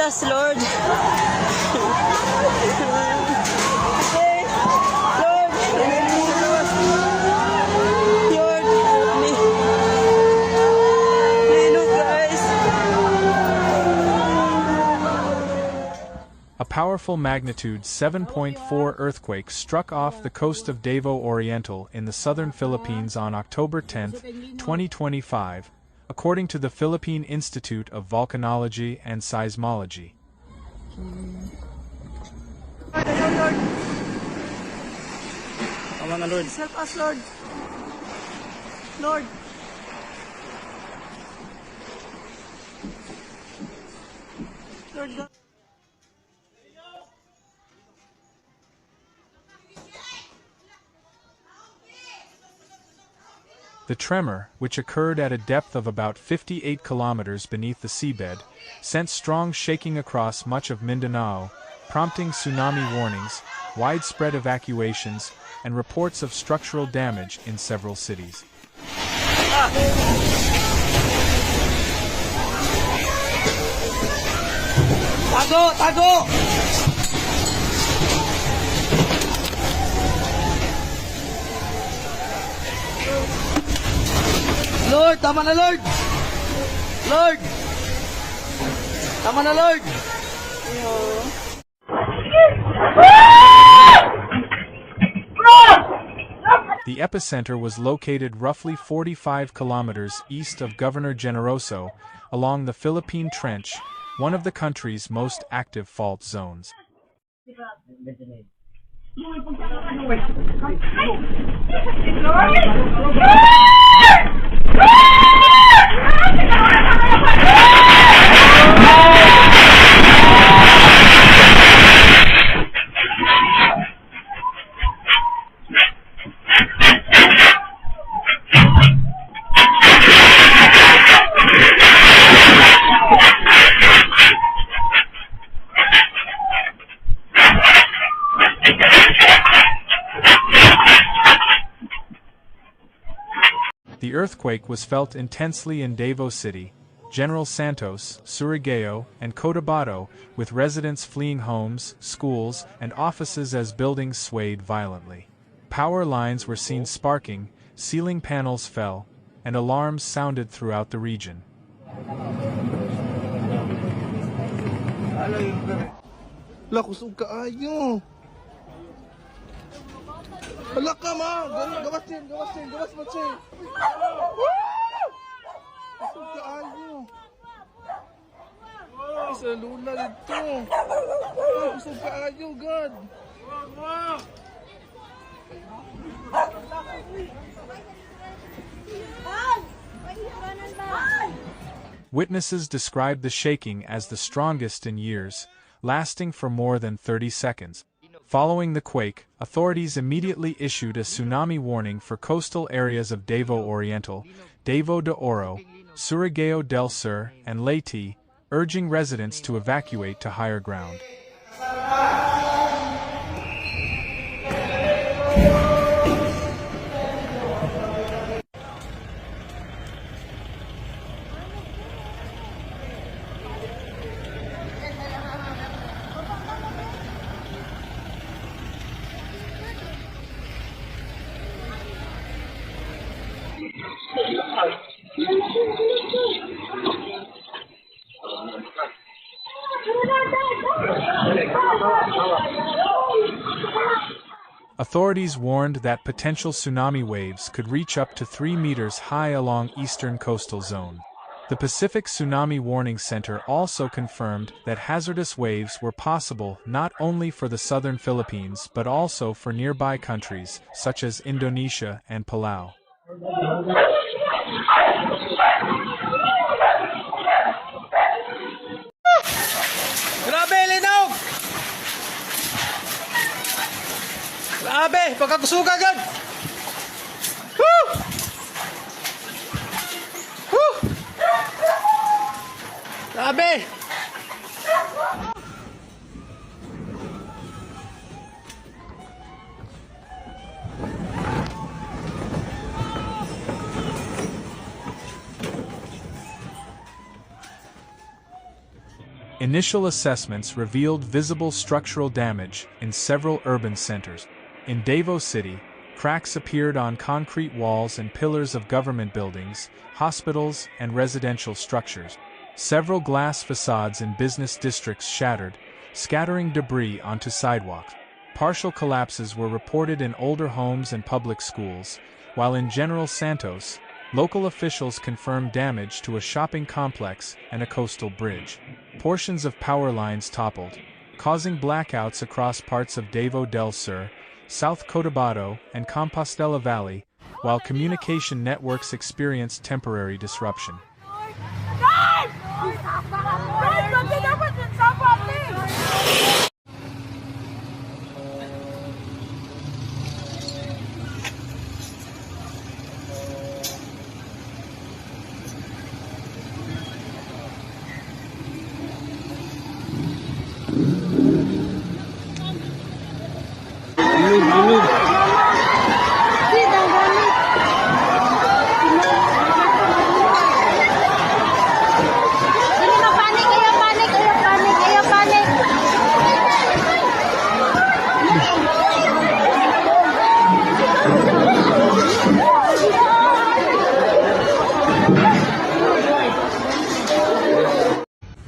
Jesus, Lord. A powerful magnitude 7.4 earthquake struck off the coast of Davao Oriental in the southern Philippines on October 10, 2025, according to the Philippine Institute of Volcanology and Seismology. Lord, help us, Lord. Lord. Lord God. The tremor, which occurred at a depth of about 58 kilometers beneath the seabed, sent strong shaking across much of Mindanao, prompting tsunami warnings, widespread evacuations, and reports of structural damage in several cities. Tago! Tago! Lord, tama na, Lord! Lord! Tama na, Lord! The epicenter was located roughly 45 kilometers east of Governor Generoso, along the Philippine Trench, one of the country's most active fault zones. The earthquake was felt intensely in Davao City, General Santos, Surigao, and Cotabato, with residents fleeing homes, schools, and offices as buildings swayed violently. Power lines were seen sparking, ceiling panels fell, and alarms sounded throughout the region. Kusog kaayo. Hala ka, ma! Gawas mo, Che! Kusog kaayo. Isa lula dito. Kusog kaayo, God! Witnesses described the shaking as the strongest in years, lasting for more than 30 seconds. Following the quake, authorities immediately issued a tsunami warning for coastal areas of Davao Oriental, Davao de Oro, Surigao del Sur, and Leyte, urging residents to evacuate to higher ground. Authorities warned that potential tsunami waves could reach up to 3 meters high along eastern coastal zone. The Pacific Tsunami Warning Center also confirmed that hazardous waves were possible not only for the southern Philippines but also for nearby countries such as Indonesia and Palau. Grabe, linaw! Grabe, pagkakusog agad! Woo! Woo! Grabe! Initial assessments revealed visible structural damage in several urban centers. In Davao City, cracks appeared on concrete walls and pillars of government buildings, hospitals, and residential structures. Several glass facades in business districts shattered, scattering debris onto sidewalks. Partial collapses were reported in older homes and public schools, while in General Santos, local officials confirmed damage to a shopping complex and a coastal bridge. Portions of power lines toppled, causing blackouts across parts of Davao del Sur, South Cotabato, and Compostela Valley, while communication networks experienced temporary disruption.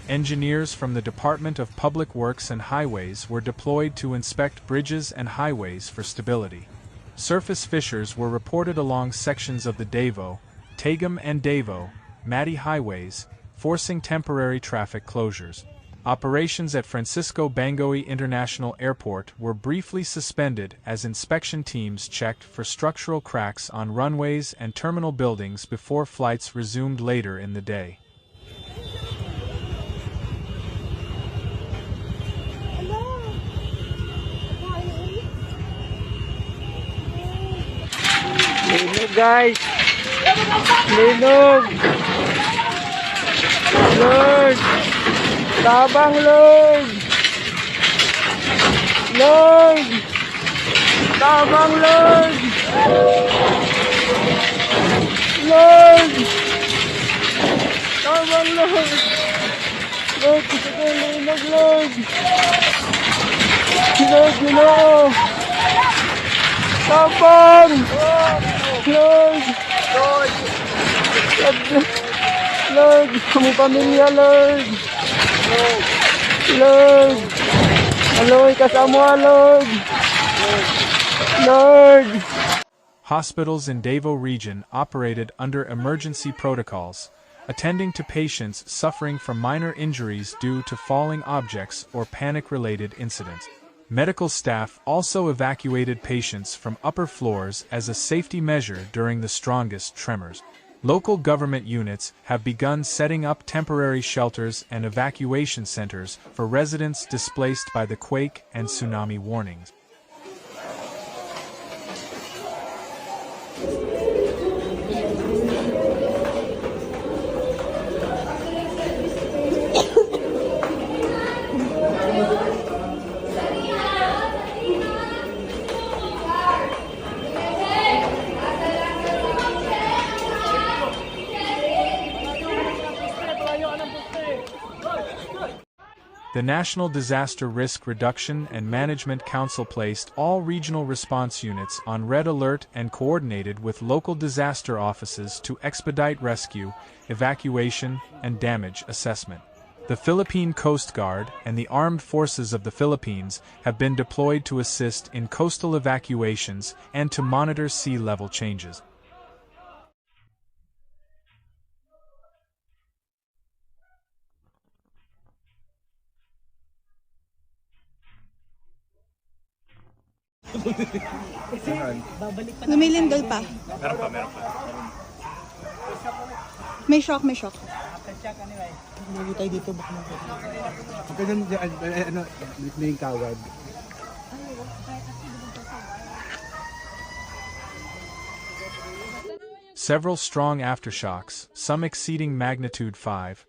Engineers from the Department of Public Works and Highways were deployed to inspect bridges and highways for stability. Surface fissures were reported along sections of the Davao, Tagum and Davao, Mati highways, forcing temporary traffic closures. Operations at Francisco Bangoy International Airport were briefly suspended as inspection teams checked for structural cracks on runways and terminal buildings before flights resumed later in the day. Linog guys! Linog! Lord! Tabang Lord! Lord! Tabang Lord! Lord! Tabang Lord! Lord, gusto ko yung linog Lord! Lord, Lord! Tabang! Lord! Lord! Lord! Kami pamilya, Lord! Lord! Aloy, kasama, Lord! Lord! Hospitals in Davao region operated under emergency protocols, attending to patients suffering from minor injuries due to falling objects or panic-related incidents. Medical staff also evacuated patients from upper floors as a safety measure during the strongest tremors. Local government units have begun setting up temporary shelters and evacuation centers for residents displaced by the quake and tsunami warnings. The National Disaster Risk Reduction and Management Council placed all regional response units on red alert and coordinated with local disaster offices to expedite rescue, evacuation, and damage assessment. The Philippine Coast Guard and the Armed Forces of the Philippines have been deployed to assist in coastal evacuations and to monitor sea level changes. Lumilindol pa. Meron pa. May shock. Hindi tayo dito, baka may kawad. Several strong aftershocks, some exceeding magnitude 5,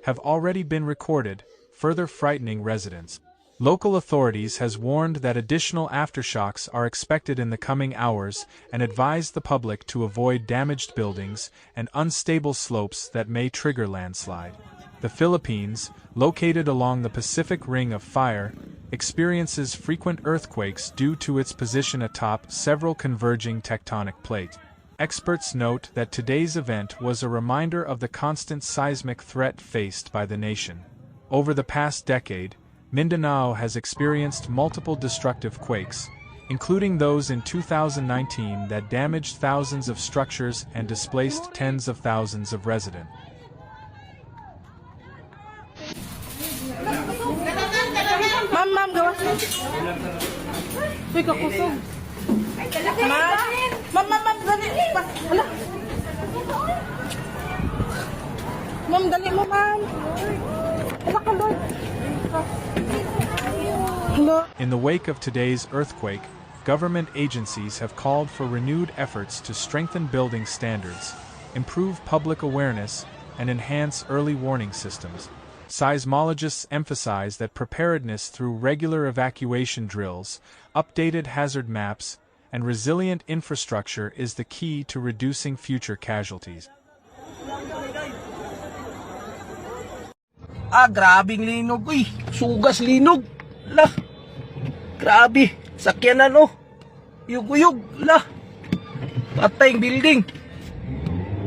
have already been recorded, further frightening residents. Local authorities has warned that additional aftershocks are expected in the coming hours and advised the public to avoid damaged buildings and unstable slopes that may trigger landslide. The Philippines, located along the Pacific Ring of Fire, experiences frequent earthquakes due to its position atop several converging tectonic plates. Experts note that today's event was a reminder of the constant seismic threat faced by the nation. Over the past decade, Mindanao has experienced multiple destructive quakes, including those in 2019 that damaged thousands of structures and displaced tens of thousands of residents. Ma'am, gawas mo. Uy, kakusog. Ma'am, dali. Hala. Ma'am, dali mo, ma'am. Hala ka, Lord. Hello. In the wake of today's earthquake, government agencies have called for renewed efforts to strengthen building standards, improve public awareness, and enhance early warning systems. Seismologists emphasize that preparedness through regular evacuation drills, updated hazard maps, and resilient infrastructure is the key to reducing future casualties. Grabing linog, uy. Sugas linog. Lah. Grabe. Sakyanan, oh. Yug-uyog. Lah. Patay building.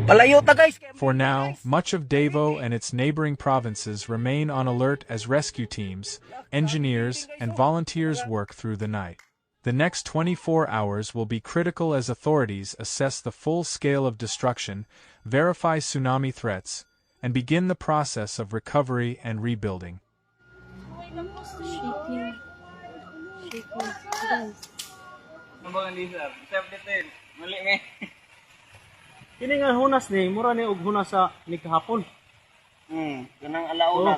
Palayo ta, guys. For now, much of Davao and its neighboring provinces remain on alert as rescue teams, engineers, and volunteers work through the night. The next 24 hours will be critical as authorities assess the full scale of destruction, verify tsunami threats, and begin the process of recovery and rebuilding. Kini nga hunas ni mura ni og hunas sa ni kahapon. Kanang alauna.